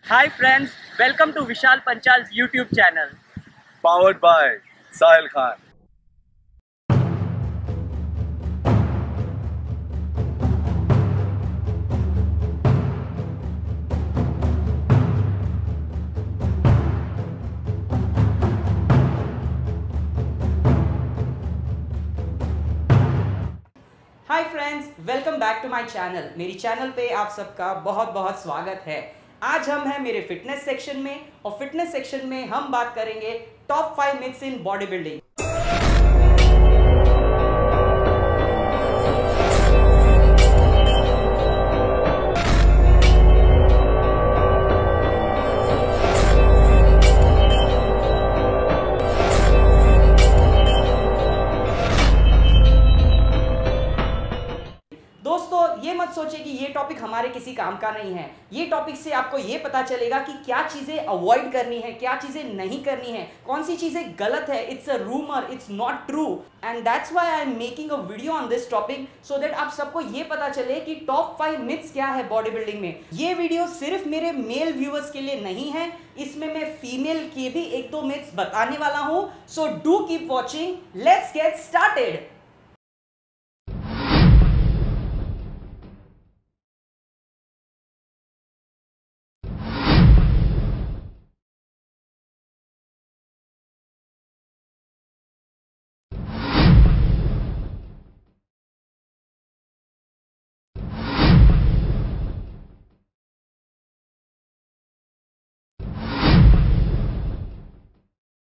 Hi friends, welcome to Vishal Panchal's YouTube channel. Powered by Sahil Khan. Hi friends, welcome back to my channel. मेरी channel पे आप सबका बहुत बहुत स्वागत है। आज हम हैं मेरे फिटनेस सेक्शन में और फिटनेस सेक्शन में हम बात करेंगे top 5 myths in body building. दोस्तों, ये मत सोचे कि ये टॉपिक हमारे किसी काम का नहीं है। ये टॉपिक से आपको ये पता चलेगा कि क्या चीजें अवॉइड करनी है, क्या चीजें नहीं करनी है, कौन सी चीजें गलत है। It's a rumour, it's not true, and that's why I am making a video on this topic so that आप सबको ये पता चले कि टॉप 5 मिथ्स क्या है बॉडी बिल्डिंग में। ये वीडियो सिर्फ मेरे मेल व्यूअर्स के लिए नहीं है, इसमें मैं फीमेल के भी 1-2 मिथ्स बताने वाला हूं। So do keep watching, let's get started.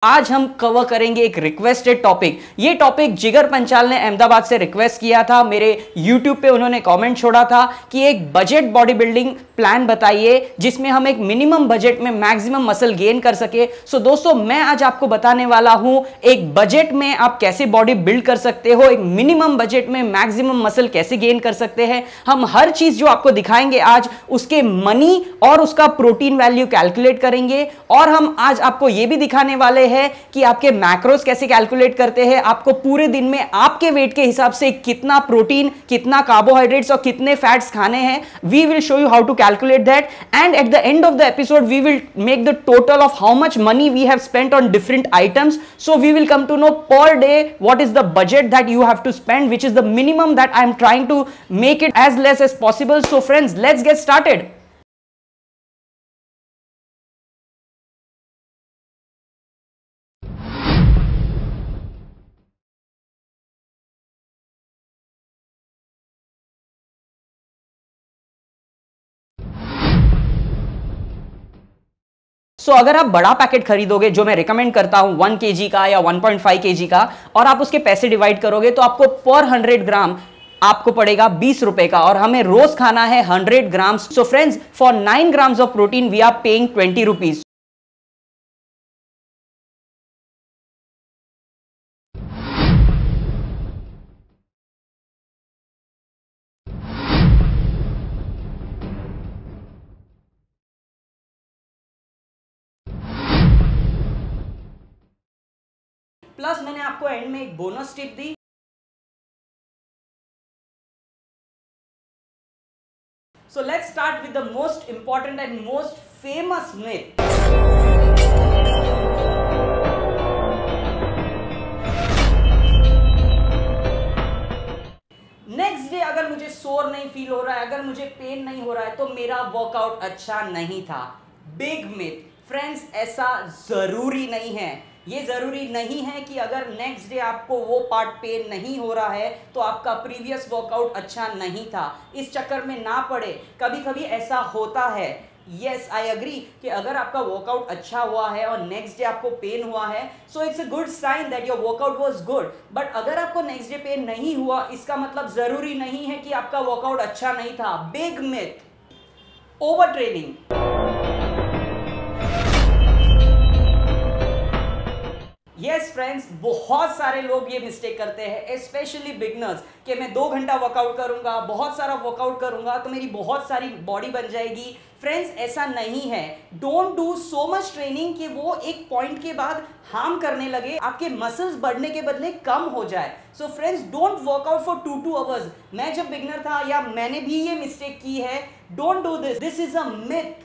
आज हम कवर करेंगे एक रिक्वेस्टेड टॉपिक। ये टॉपिक जिगर पंचाल ने अहमदाबाद से रिक्वेस्ट किया था। मेरे YouTube पे उन्होंने कमेंट छोड़ा था कि एक बजट बॉडी बिल्डिंग प्लान बताइए जिसमें हम एक मिनिमम बजट में मैक्सिमम मसल गेन कर सके। सो दोस्तों, मैं आज आपको बताने वाला हूं एक बजट में आप कैसे बॉडी बिल्ड कर सकते हो, एक मिनिमम बजट में मैक्सिमम मसल कैसे गेन कर सकते हैं। हम हर चीज जो आपको दिखाएंगे आज उसके मनी और उसका प्रोटीन वैल्यू कैलकुलेट करेंगे, और हम आज आपको यह भी दिखाने वाले हैं कि आपके मैक्रोस कैसे कैलकुलेट करते हैं, आपको पूरे दिन में आपके वेट के हिसाब से कितना प्रोटीन, कितना कार्बोहाइड्रेट्स और कितने फैट्स खाने हैं। We will show you how to calculate that, and at the end of the episode we will make the total of how much money we have spent on different items. So we will come to know per day what is the budget that you have to spend, which is the minimum that I am trying to make it as less as possible. So friends, let's get started. अगर आप बड़ा packet खरीदोगे, जो मैं recommend करता हूं 1 kg का या 1.5 kg का, और आप उसके पैसे डिवाइड करोगे तो आपको पर 100 ग्राम आपको पड़ेगा 20 रुपए का, और हमें रोज खाना है 100 ग्राम। So friends, for 9 grams of protein we are paying 20 rupees. Plus मैंने आपको एंड में एक बोनस टिप दी। So let's start with the most important and most famous myth. Next day अगर मुझे सोर नहीं फील हो रहा है, अगर मुझे पेन नहीं हो रहा है, तो मेरा वर्कआउट अच्छा नहीं था। बिग मिथ फ्रेंड्स, ऐसा जरूरी नहीं है। ये जरूरी नहीं है कि अगर नेक्स्ट डे आपको वो पार्ट पेन नहीं हो रहा है तो आपका प्रीवियस वर्कआउट अच्छा नहीं था। इस चक्कर में ना पड़े। कभी कभी ऐसा होता है, यस आई एग्री, कि अगर आपका वर्कआउट अच्छा हुआ है और नेक्स्ट डे आपको पेन हुआ है, so it's a good sign that your workout was good. But अगर आपको नेक्स्ट डे पेन नहीं हुआ, इसका मतलब जरूरी नहीं है कि आपका वर्कआउट अच्छा नहीं था। Big myth, over training. Yes friends, बहुत सारे लोग ये मिस्टेक करते हैं, स्पेशली बिगनर्स, कि मैं 2 घंटा वर्कआउट करूंगा, बहुत सारा वर्कआउट करूंगा तो मेरी बहुत सारी बॉडी बन जाएगी। फ्रेंड्स, ऐसा नहीं है। Don't do so much training कि वो एक पॉइंट के बाद हार्म करने लगे, आपके मसल्स बढ़ने के बदले कम हो जाए। So friends, don't workout for 2 hours. मैं जब बिगनर था, या मैंने भी ये मिस्टेक की है, don't do this, this is a myth.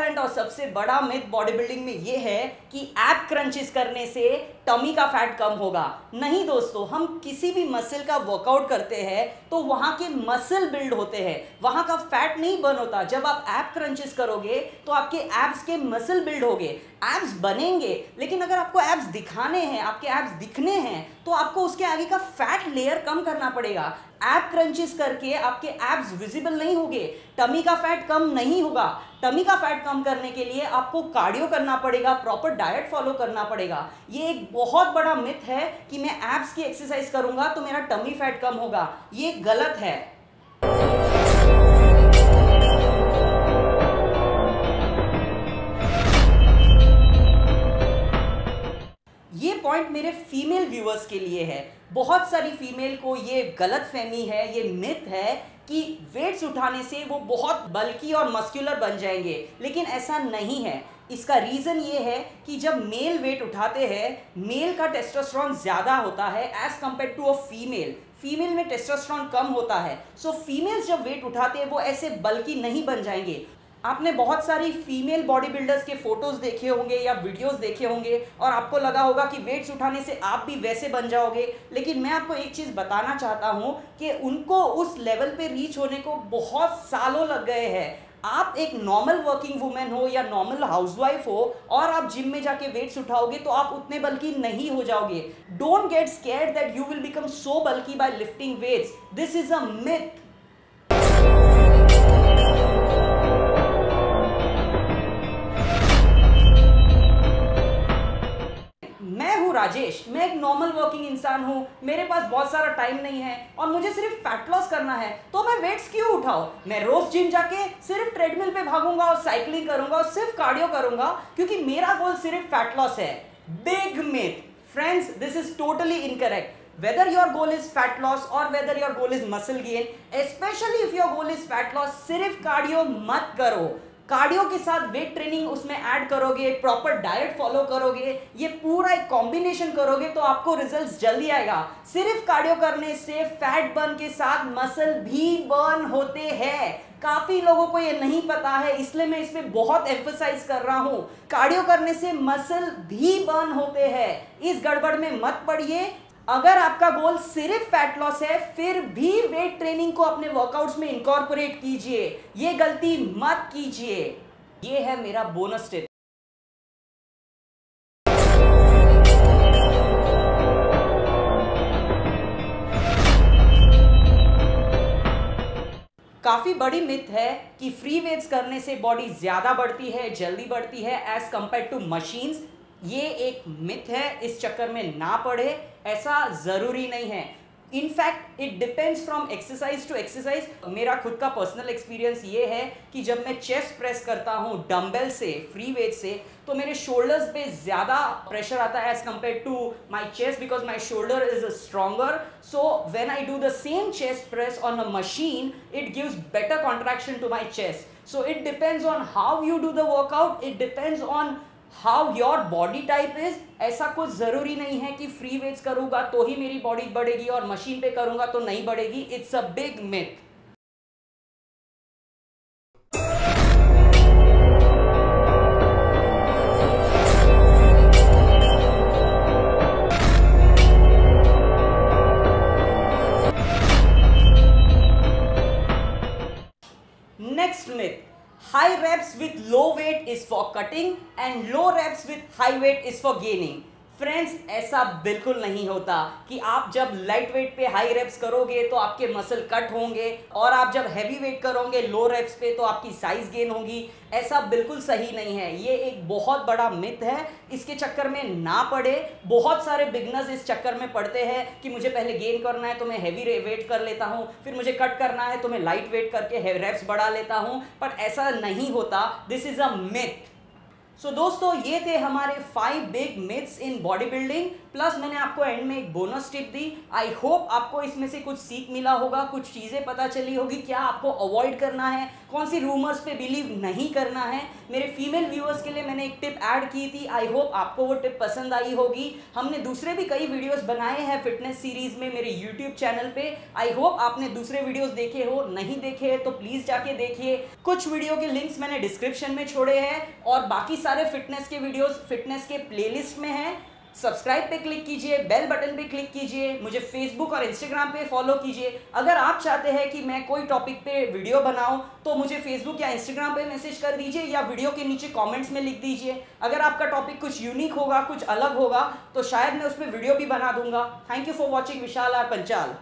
Important और सबसे बड़ा मिथ बॉडी बिल्डिंग में ये है कि एब क्रंचेस करने से टमी का फैट कम होगा। नहीं दोस्तों, हम किसी भी मसल का वर्कआउट करते हैं तो वहां के मसल बिल्ड होते हैं, वहां का फैट नहीं बर्न होता। जब आप एब क्रंचेस करोगे तो आपके एब्स के मसल बिल्ड होंगे, एब्स बनेंगे। लेकिन अगर आपको एब्स दिखाने हैं, आपके एब्स दिखने हैं, तो आपको उसके आगे का फैट लेयर कम करना पड़ेगा। एब क्रंचेस करके आपके एब्स विजिबल नहीं होंगे, टमी का फैट कम नहीं होगा। टमी का फैट कम करने के लिए आपको कार्डियो करना पड़ेगा, प्रॉपर डाइट फॉलो करना पड़ेगा। ये एक बहुत बड़ा मिथ है कि मैं एब्स की एक्सरसाइज करूंगा तो मेरा टमी फैट कम होगा। ये गलत है। ये पॉइंट मेरे फीमेल व्यूअर्स के लिए है। बहुत सारी फीमेल को ये गलतफहमी है, ये मिथ है कि वेट्स उठाने से वो बहुत बल्की और मस्कुलर बन जाएंगे, लेकिन ऐसा नहीं है। इसका रीजन ये है कि जब मेल वेट उठाते हैं, मेल का टेस्टोस्टेरोन ज्यादा होता है as compared to a female. Female में टेस्टोस्टेरोन कम होता है। सो फीमेल्स जब वेट उठाते हैं वो ऐसे बल्की नहीं बन जाएंगे। आपने बहुत सारी फीमेल बॉडी बिल्डर्स के फोटोज देखे होंगे या वीडियोस देखे होंगे और आपको लगा होगा कि वेट्स उठाने से आप भी वैसे बन जाओगे। लेकिन मैं आपको एक चीज़ बताना चाहता हूं कि उनको उस लेवल पे रीच होने को बहुत सालों लग गए हैं। आप एक नॉर्मल वर्किंग वुमेन हो या नॉर्मल हाउसवाइफ हो और आप जिम में जाके वेट्स उठाओगे तो आप उतने बल्कि नहीं हो जाओगे। Don't get scared that you will become so bulky by lifting weights. This is a myth. Rajesh, मैं एक नॉर्मल वर्किंग इंसान हूं, मेरे पास बहुत सारा टाइम नहीं है और मुझे सिर्फ फैट लॉस करना है, तो मैं वेट्स क्यों उठाऊं? मैं रोज जिम जाके सिर्फ ट्रेडमिल पे भागूंगा और साइकिलिंग करूंगा और सिर्फ कार्डियो करूंगा क्योंकि मेरा गोल सिर्फ फैट लॉस है। Big myth friends, this is totally incorrect. Whether your goal is fat loss or whether your goal is muscle gain, especially if your goal is fat loss, सिर्फ cardio मत करो। Cardio के साथ weight training उसमें add करोगे, proper diet follow करोगे, ये पूरा एक कॉम्बिनेशन करोगे तो आपको रिजल्ट्स जल्दी आएगा। सिर्फ कार्डियो करने से फैट बर्न के साथ मसल भी बर्न होते हैं। काफी लोगों को ये नहीं पता है, इसलिए मैं इस पे बहुत एम्फसाइज कर रहा हूं। कार्डियो करने से मसल भी बर्न होते हैं। इस गड़बड़ में मत पड़िए। अगर आपका गोल सिर्फ फैट लॉस है फिर भी वेट ट्रेनिंग को अपने वर्कआउट्स में इनकॉर्पोरेट कीजिए, ये गलती मत कीजिए। ये है मेरा बोनस टिप। काफी बड़ी मिथ है कि फ्री वेट्स करने से बॉडी ज्यादा बढ़ती है, जल्दी बढ़ती है एज कंपेयर टू मशीन्स। ये एक मिथ है, इस चक्कर में ना पड़े, ऐसा जरूरी नहीं है। In fact it depends from exercise to exercise. मेरा खुद का पर्सनल एक्सपीरियंस ये है कि जब मैं चेस्ट प्रेस करता हूँ डंबल से, फ्री वेट से, तो मेरे शोल्डर्स पे ज्यादा प्रेशर आता है as compared to my chest because my shoulder is stronger. So when I do the same chest press on a machine it gives better contraction to my chest. So it depends on how you do the workout, it depends on how your body type is. ऐसा कुछ जरूरी नहीं है कि free weights करूंगा तो ही मेरी body बढ़ेगी और मशीन पे करूंगा तो नहीं बढ़ेगी। It's a big myth. Next myth, high reps with low weight is for cutting and low reps with high weight is for gaining। Friends, ऐसा बिल्कुल नहीं होता कि आप जब लाइट वेट पे हाई रेप्स करोगे तो आपके मसल कट होंगे और आप जब हैवी वेट करोगे लो रेप्स पे तो आपकी साइज गेन होगी। ऐसा बिल्कुल सही नहीं है। ये एक बहुत बड़ा मिथ है, इसके चक्कर में ना पड़े। बहुत सारे बिगनर्स इस चक्कर में पड़ते हैं कि मुझे पहले गेन करना है तो मैं हैवी वेट कर लेता हूं, फिर मुझे कट करना है तो मैं लाइट वेट करके रेप्स बढ़ा लेता हूं, पर ऐसा नहीं होता। This is a myth. So दोस्तों ये थे हमारे 5 big myths in bodybuilding, plus मैंने आपको एंड में एक बोनस टिप दी। आई होप आपको इसमें से कुछ सीख मिला होगा, कुछ चीज़ें पता चली होगी, क्या आपको अवॉइड करना है, कौन सी रूमर्स पे बिलीव नहीं करना है। मेरे फीमेल व्यूअर्स के लिए मैंने एक टिप ऐड की थी, आई होप आपको वो टिप पसंद आई होगी। हमने दूसरे भी कई वीडियोस बनाए हैं फिटनेस सीरीज में मेरे यूट्यूब चैनल पे, आई होप आपने दूसरे वीडियोस देखे हो, नहीं देखे तो प्लीज़ जाके देखिए। कुछ वीडियो के लिंक्स मैंने डिस्क्रिप्शन में छोड़े हैं और बाकी सारे फिटनेस के वीडियोस फिटनेस के प्लेलिस्ट में हैं। सब्सक्राइब पे क्लिक कीजिए, बेल बटन पे क्लिक कीजिए, मुझे फेसबुक और इंस्टाग्राम पे फॉलो कीजिए। अगर आप चाहते हैं कि मैं कोई टॉपिक पे वीडियो बनाऊं तो मुझे फेसबुक या इंस्टाग्राम पे मैसेज कर दीजिए या वीडियो के नीचे कमेंट्स में लिख दीजिए। अगर आपका टॉपिक कुछ यूनिक होगा, कुछ अलग होगा तो शायद मैं उस पर वीडियो भी बना दूंगा। Thank you for watching Vishal R Panchal.